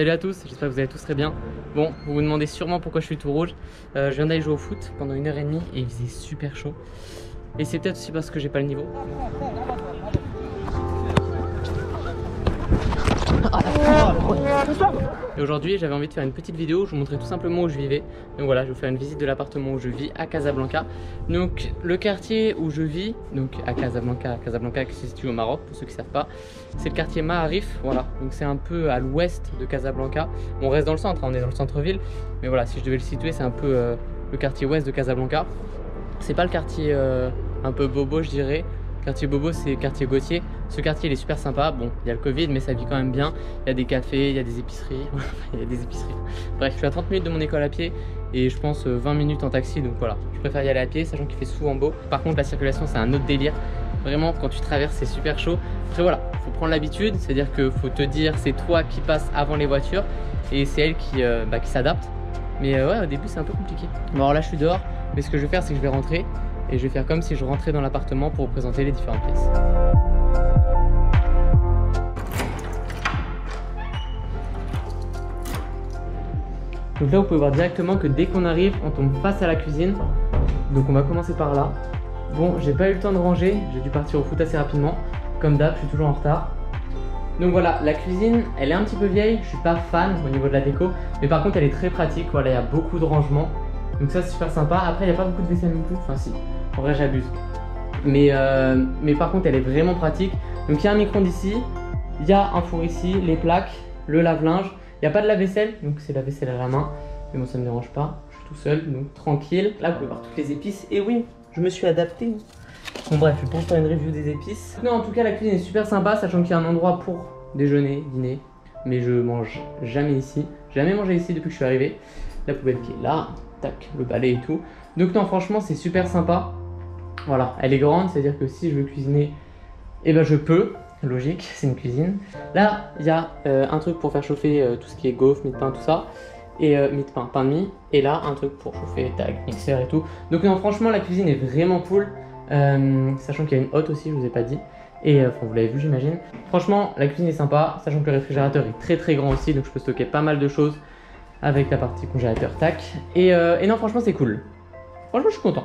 Salut à tous, j'espère que vous allez tous très bien. Bon, vous vous demandez sûrement pourquoi je suis tout rouge. Je viens d'aller jouer au foot pendant 1h30 et il faisait super chaud. Et c'est peut-être aussi parce que j'ai pas le niveau. Et aujourd'hui j'avais envie de faire une petite vidéo où je vous montrais tout simplement où je vivais. Donc voilà, je vais vous faire une visite de l'appartement où je vis à Casablanca. Donc le quartier où je vis, donc à Casablanca qui se situe au Maroc pour ceux qui ne savent pas, c'est le quartier Maarif. Voilà, donc c'est un peu à l'ouest de Casablanca. On reste dans le centre, hein, on est dans le centre-ville. Mais voilà, si je devais le situer, c'est un peu le quartier ouest de Casablanca. C'est pas le quartier un peu bobo, je dirais. Quartier bobo, c'est quartier Gauthier. Ce quartier il est super sympa. Bon, il y a le Covid mais ça vit quand même bien. Il y a des cafés, il y a des épiceries. Il y a des épiceries. Bref, je suis à 30 minutes de mon école à pied et je pense 20 minutes en taxi. Donc voilà, je préfère y aller à pied sachant qu'il fait souvent beau. Par contre la circulation c'est un autre délire. Vraiment quand tu traverses c'est super chaud. Après voilà, faut prendre l'habitude. C'est à dire que faut te dire c'est toi qui passes avant les voitures et c'est elle qui s'adapte. Mais ouais, au début c'est un peu compliqué. Bon alors là je suis dehors mais ce que je vais faire c'est que je vais rentrer et je vais faire comme si je rentrais dans l'appartement pour vous présenter les différentes pièces. Donc là vous pouvez voir directement que dès qu'on arrive on tombe face à la cuisine. Donc on va commencer par là. Bon, j'ai pas eu le temps de ranger, j'ai dû partir au foot assez rapidement. Comme d'hab, je suis toujours en retard. Donc voilà, la cuisine elle est un petit peu vieille, je suis pas fan au niveau de la déco. Mais par contre elle est très pratique, voilà, il y a beaucoup de rangements. Donc ça c'est super sympa. Après il n'y a pas beaucoup de vaisselle non plus, enfin si, en vrai j'abuse. Mais par contre elle est vraiment pratique. Donc il y a un micro-ondes ici, il y a un four ici, les plaques, le lave-linge. Il n'y a pas de lave-vaisselle, donc c'est la vaisselle à la main. Mais bon ça me dérange pas, je suis tout seul, donc tranquille. Là vous pouvez voir toutes les épices, et oui, je me suis adapté. Bon bref, je pense faire une review des épices. Non, en tout cas la cuisine est super sympa, sachant qu'il y a un endroit pour déjeuner, dîner. Mais je mange jamais ici, j'ai jamais mangé ici depuis que je suis arrivé. La poubelle qui est là, tac, le balai et tout. Donc non, franchement c'est super sympa. Voilà, elle est grande, c'est à dire que si je veux cuisiner, eh ben je peux. Logique, c'est une cuisine. Là, il y a un truc pour faire chauffer tout ce qui est gaufre, mie de pain, tout ça. Et mie de pain, pain de mie. Et là, un truc pour chauffer, tag, mixeur et tout. Donc non, franchement, la cuisine est vraiment cool. Sachant qu'il y a une hotte aussi, je vous ai pas dit. Et enfin, vous l'avez vu, j'imagine. Franchement, la cuisine est sympa. Sachant que le réfrigérateur est très très grand aussi. Donc je peux stocker pas mal de choses avec la partie congélateur, tac. Et non, franchement, c'est cool. Franchement, je suis content.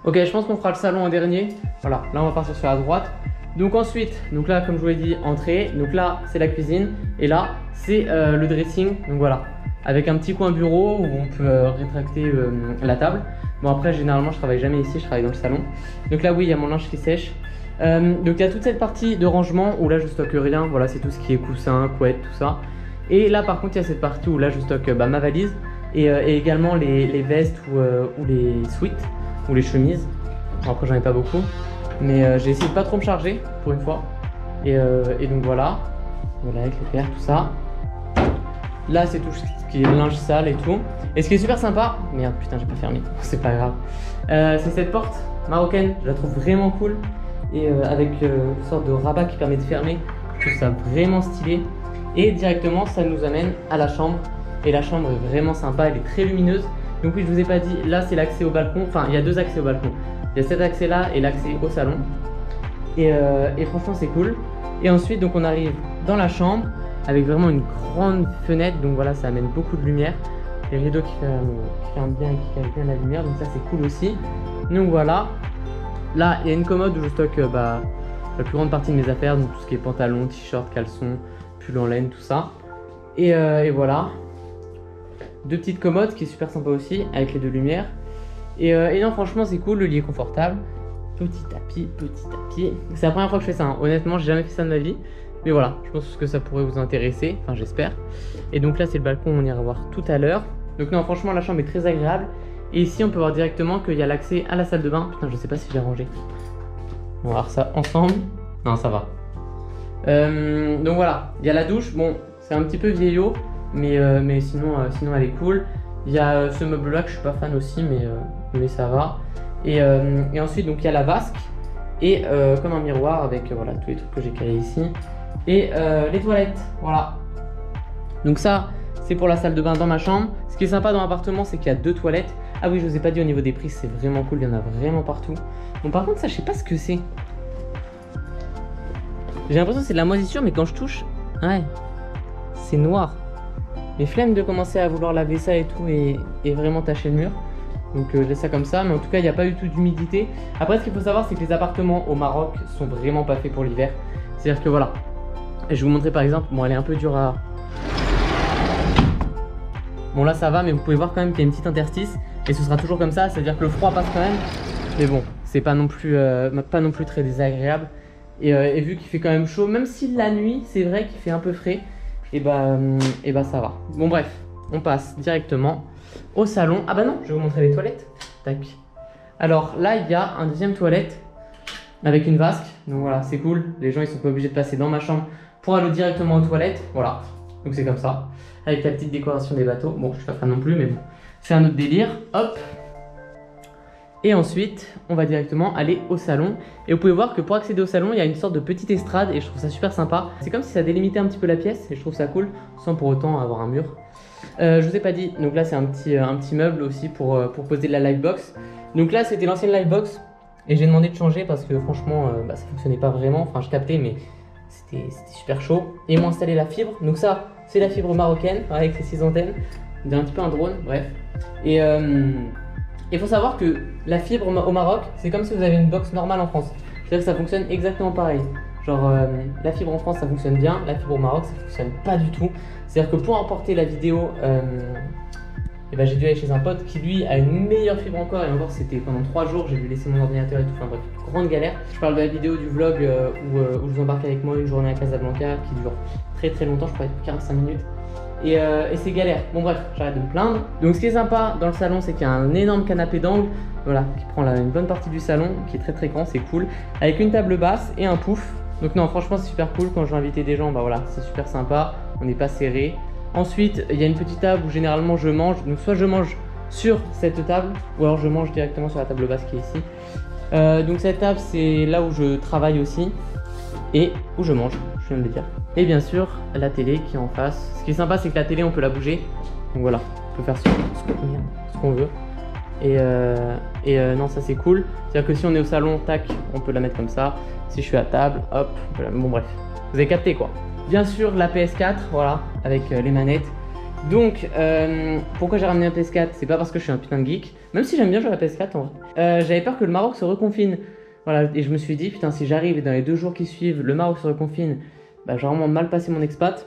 Ok, je pense qu'on fera le salon en dernier. Voilà, là, on va partir sur la droite. Donc ensuite, donc là comme je vous l'ai dit, entrée. Donc là c'est la cuisine et là c'est le dressing. Donc voilà, avec un petit coin bureau où on peut rétracter la table. Bon après généralement je travaille jamais ici, je travaille dans le salon. Donc là oui il y a mon linge qui sèche. Donc il y a toute cette partie de rangement où là je stocke rien. Voilà, c'est tout ce qui est coussin, couette, tout ça. Et là par contre il y a cette partie où là je stocke ma valise et également les vestes ou les sweats ou les chemises. Bon, après j'en ai pas beaucoup. Mais j'ai essayé de pas trop me charger pour une fois. Et donc voilà. Voilà avec les paires, tout ça. Là c'est tout ce qui est linge sale et tout. Et ce qui est super sympa. Merde putain j'ai pas fermé. C'est pas grave. C'est cette porte marocaine. Je la trouve vraiment cool. Et avec une sorte de rabat qui permet de fermer. Je trouve ça vraiment stylé. Et directement ça nous amène à la chambre. Et la chambre est vraiment sympa. Elle est très lumineuse. Donc oui je vous ai pas dit. Là c'est l'accès au balcon. Enfin il y a deux accès au balcon. Il y a cet accès là et l'accès au salon. Et franchement c'est cool. Et ensuite donc on arrive dans la chambre avec vraiment une grande fenêtre. Donc voilà, ça amène beaucoup de lumière. Les rideaux qui ferment bien et qui cachent bien la lumière. Donc ça c'est cool aussi. Donc voilà. Là il y a une commode où je stocke la plus grande partie de mes affaires. Donc tout ce qui est pantalon, t-shirt, caleçon, pull en laine, tout ça. Et voilà. Deux petites commodes qui est super sympa aussi avec les deux lumières. Et non franchement c'est cool, le lit est confortable. Petit tapis. C'est la première fois que je fais ça, hein. Honnêtement j'ai jamais fait ça de ma vie. Mais voilà, je pense que ça pourrait vous intéresser, enfin j'espère. Et donc là c'est le balcon, on ira voir tout à l'heure. Donc non franchement la chambre est très agréable. Et ici on peut voir directement qu'il y a l'accès à la salle de bain. Putain je sais pas si j'ai rangé. On va voir ça ensemble. Non ça va. Donc voilà, il y a la douche, bon c'est un petit peu vieillot. Mais sinon elle est cool. Il y a ce meuble là que je suis pas fan aussi mais ça va. Et ensuite donc il y a la vasque et comme un miroir avec voilà tous les trucs que j'ai calés ici. Et les toilettes, voilà. Donc ça c'est pour la salle de bain dans ma chambre. Ce qui est sympa dans l'appartement c'est qu'il y a deux toilettes. Ah oui je vous ai pas dit au niveau des prix, c'est vraiment cool, il y en a vraiment partout. Bon par contre ça je sais pas ce que c'est. J'ai l'impression que c'est de la moisissure mais quand je touche, ouais, c'est noir. Mais flemme de commencer à vouloir laver ça et tout et vraiment tacher le mur. Donc je laisse ça comme ça, mais en tout cas il n'y a pas du tout d'humidité. Après ce qu'il faut savoir c'est que les appartements au Maroc sont vraiment pas faits pour l'hiver. C'est-à-dire que voilà, je vais vous montrer par exemple, bon elle est un peu dure à... Bon là ça va, mais vous pouvez voir quand même qu'il y a une petite interstice et ce sera toujours comme ça, c'est-à-dire que le froid passe quand même. Mais bon, c'est pas non plus très désagréable. Et vu qu'il fait quand même chaud, même si la nuit c'est vrai qu'il fait un peu frais, et bah ça va. Bon bref, on passe directement au salon. Ah bah non, je vais vous montrer les toilettes. Tac. Alors là il y a un deuxième toilette avec une vasque. Donc voilà, c'est cool. Les gens ils sont pas obligés de passer dans ma chambre pour aller directement aux toilettes. Voilà, donc c'est comme ça. Avec la petite décoration des bateaux. Bon, je suis pas fan non plus, mais bon, c'est un autre délire. Hop. Et ensuite, on va directement aller au salon. Et vous pouvez voir que pour accéder au salon, il y a une sorte de petite estrade et je trouve ça super sympa. C'est comme si ça délimitait un petit peu la pièce et je trouve ça cool, sans pour autant avoir un mur. Je vous ai pas dit, donc là c'est un petit meuble aussi pour poser de la livebox. Donc là c'était l'ancienne livebox et j'ai demandé de changer parce que franchement ça fonctionnait pas vraiment. Enfin je captais mais c'était super chaud. Et ils m'ont installé la fibre. Donc ça c'est la fibre marocaine avec ses 6 antennes. On dirait un petit peu un drone, bref. Et il faut savoir que la fibre au Maroc, c'est comme si vous avez une box normale en France. C'est-à-dire que ça fonctionne exactement pareil. Genre la fibre en France ça fonctionne bien, la fibre au Maroc ça fonctionne pas du tout. C'est-à-dire que pour emporter la vidéo, j'ai dû aller chez un pote qui lui a une meilleure fibre encore. Et encore c'était pendant 3 jours, j'ai dû laisser mon ordinateur et tout, enfin bref, grande galère. Je parle de la vidéo du vlog où je vous embarque avec moi une journée à Casablanca qui dure très longtemps, je crois 45 minutes. Et c'est galère. Bon bref, j'arrête de me plaindre. Donc ce qui est sympa dans le salon, c'est qu'il y a un énorme canapé d'angle, voilà, qui prend une bonne partie du salon, qui est très grand, c'est cool, avec une table basse et un pouf. Donc non, franchement c'est super cool. Quand je vais inviter des gens, bah voilà, c'est super sympa, on n'est pas serré. Ensuite, il y a une petite table où généralement je mange. Donc soit je mange sur cette table, ou alors je mange directement sur la table basse qui est ici. Donc cette table, c'est là où je travaille aussi et où je mange, je viens de le dire. Et bien sûr, la télé qui est en face. Ce qui est sympa, c'est que la télé, on peut la bouger. Donc voilà, on peut faire ce qu'on veut. Et non, ça c'est cool. C'est-à-dire que si on est au salon, tac, on peut la mettre comme ça. Si je suis à table, hop, bon bref. Vous avez capté quoi. Bien sûr, la PS4, voilà, avec les manettes. Donc, pourquoi j'ai ramené un PS4? C'est pas parce que je suis un putain de geek. Même si j'aime bien jouer à la PS4 en vrai. J'avais peur que le Maroc se reconfine. Voilà, et je me suis dit, putain, si j'arrive et dans les 2 jours qui suivent, le Maroc se reconfine, bah j'ai vraiment mal passé mon expat.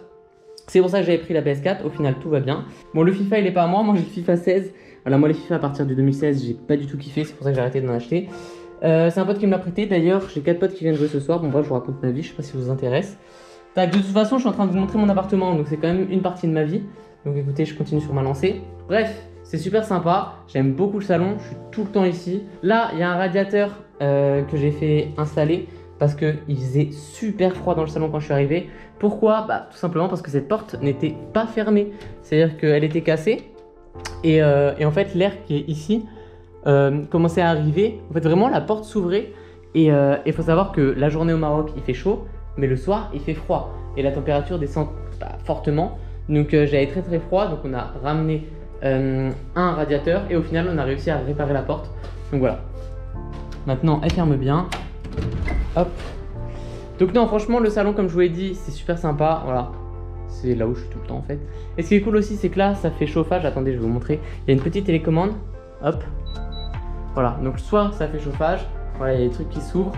C'est pour ça que j'avais pris la PS4, au final tout va bien. Bon, le FIFA il est pas à moi j'ai le FIFA 16. Voilà, moi les FIFA à partir du 2016 j'ai pas du tout kiffé, c'est pour ça que j'ai arrêté d'en acheter. C'est un pote qui me l'a prêté d'ailleurs, j'ai 4 potes qui viennent jouer ce soir. Bon bref, je vous raconte ma vie, je sais pas si ça vous intéresse. Tac, de toute façon je suis en train de vous montrer mon appartement, donc c'est quand même une partie de ma vie. Donc écoutez, je continue sur ma lancée. Bref, c'est super sympa, j'aime beaucoup le salon, je suis tout le temps ici. Là, il y a un radiateur que j'ai fait installer parce qu'il faisait super froid dans le salon quand je suis arrivé. Pourquoi? Bah tout simplement parce que cette porte n'était pas fermée. C'est-à-dire qu'elle était cassée et en fait l'air qui est ici commençait à arriver. En fait vraiment la porte s'ouvrait et il faut savoir que la journée au Maroc il fait chaud, mais le soir il fait froid et la température descend fortement. Donc j'avais très froid, donc on a ramené un radiateur et au final on a réussi à réparer la porte. Donc voilà. Maintenant elle ferme bien. Hop. Donc non, franchement le salon comme je vous l'ai dit c'est super sympa. Voilà, c'est là où je suis tout le temps en fait. Et ce qui est cool aussi c'est que là ça fait chauffage. Attendez, je vais vous montrer. Il y a une petite télécommande. Hop. Voilà, donc soit ça fait chauffage, voilà, il y a des trucs qui s'ouvrent,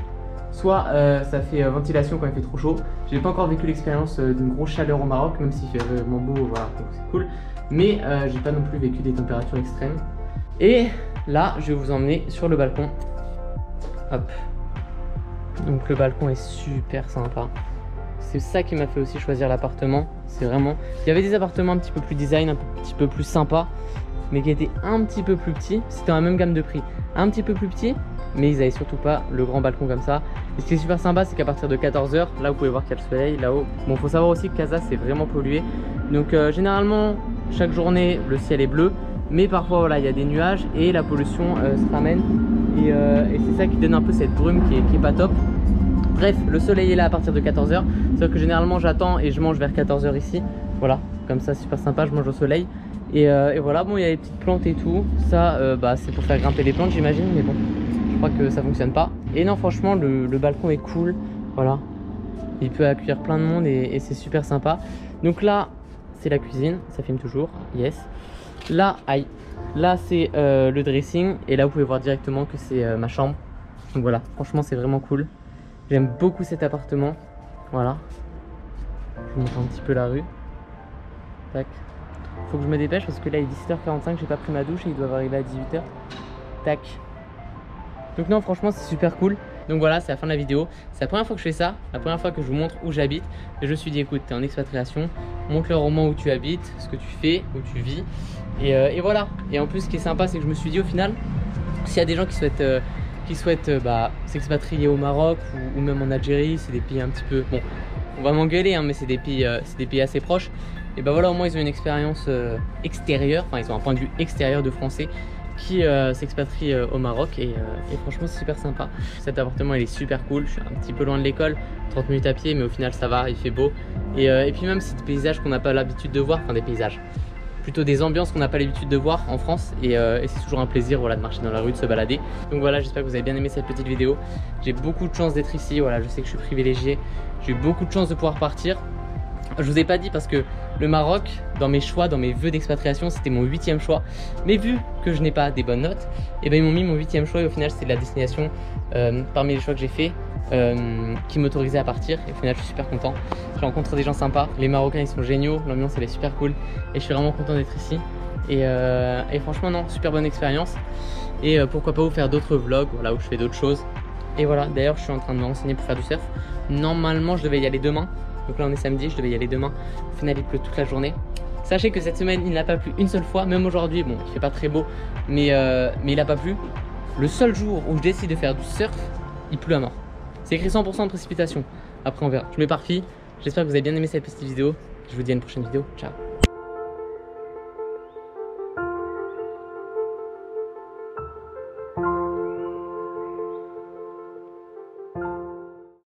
soit ça fait ventilation quand il fait trop chaud. J'ai pas encore vécu l'expérience d'une grosse chaleur au Maroc, même s'il fait vraiment beau, voilà, donc c'est cool. Mais j'ai pas non plus vécu des températures extrêmes. Et là je vais vous emmener sur le balcon. Hop. Donc le balcon est super sympa. C'est ça qui m'a fait aussi choisir l'appartement. C'est vraiment... Il y avait des appartements un petit peu plus design, un petit peu plus sympa, mais qui étaient un petit peu plus petits. C'était dans la même gamme de prix. Un petit peu plus petit, mais ils avaient surtout pas le grand balcon comme ça. Et ce qui est super sympa, c'est qu'à partir de 14 h, là vous pouvez voir qu'il y a le soleil là-haut. Bon, faut savoir aussi que Casa c'est vraiment pollué. Donc généralement, chaque journée, le ciel est bleu. Mais parfois, voilà, il y a des nuages et la pollution se ramène. Et c'est ça qui donne un peu cette brume qui est pas top. Bref, le soleil est là à partir de 14 h. C'est-à-dire que généralement, j'attends et je mange vers 14 h ici. Voilà, comme ça, super sympa, je mange au soleil. Et voilà, bon, il y a des petites plantes et tout. Ça, c'est pour faire grimper les plantes, j'imagine. Mais bon, je crois que ça fonctionne pas. Et non, franchement, le balcon est cool. Voilà, il peut accueillir plein de monde et c'est super sympa. Donc là, c'est la cuisine, ça filme toujours, yes. Là, aïe, là c'est le dressing et là vous pouvez voir directement que c'est ma chambre. Donc voilà, franchement c'est vraiment cool. J'aime beaucoup cet appartement. Voilà. Je vous montre un petit peu la rue. Tac. Faut que je me dépêche parce que là il est 17h45, j'ai pas pris ma douche et il doit arriver à 18h. Tac. Donc non, franchement c'est super cool. Donc voilà, c'est la fin de la vidéo. C'est la première fois que je fais ça, la première fois que je vous montre où j'habite. Et je me suis dit, écoute, t'es en expatriation, montre-leur au moins où tu habites, ce que tu fais, où tu vis. Et voilà. Et en plus, ce qui est sympa, c'est que je me suis dit au final, s'il y a des gens qui souhaitent s'expatrier au Maroc ou même en Algérie, c'est des pays un petit peu... Bon, on va m'engueuler, hein, mais c'est des pays assez proches. Et bah voilà, au moins ils ont une expérience extérieure, enfin ils ont un point de vue extérieur de français qui s'expatrie au Maroc et franchement c'est super sympa. Cet appartement il est super cool, je suis un petit peu loin de l'école, 30 minutes à pied mais au final ça va, il fait beau. Et puis même c'est des paysages qu'on n'a pas l'habitude de voir, enfin des paysages, plutôt des ambiances qu'on n'a pas l'habitude de voir en France et c'est toujours un plaisir voilà, de marcher dans la rue, de se balader. Donc voilà, j'espère que vous avez bien aimé cette petite vidéo. J'ai beaucoup de chance d'être ici, voilà, je sais que je suis privilégié, j'ai eu beaucoup de chance de pouvoir partir. Je vous ai pas dit parce que le Maroc, dans mes choix, dans mes vœux d'expatriation, c'était mon 8e choix. Mais vu que je n'ai pas des bonnes notes, et ben ils m'ont mis mon 8e choix et au final c'était la destination parmi les choix que j'ai fait qui m'autorisait à partir. Et au final je suis super content. J'ai rencontré des gens sympas, les Marocains ils sont géniaux, l'ambiance elle est super cool et je suis vraiment content d'être ici. Et franchement non, super bonne expérience. Et pourquoi pas vous faire d'autres vlogs voilà, où je fais d'autres choses. Et voilà, d'ailleurs je suis en train de me renseigner pour faire du surf. Normalement je devais y aller demain. Donc là on est samedi, je devais y aller demain. Au final il pleut toute la journée. Sachez que cette semaine il n'a pas plu une seule fois. Même aujourd'hui, bon il fait pas très beau, mais il n'a pas plu. Le seul jour où je décide de faire du surf, il pleut à mort. C'est écrit 100% de précipitation. Après on verra, je m'éparpille. J'espère que vous avez bien aimé cette petite vidéo. Je vous dis à une prochaine vidéo, ciao.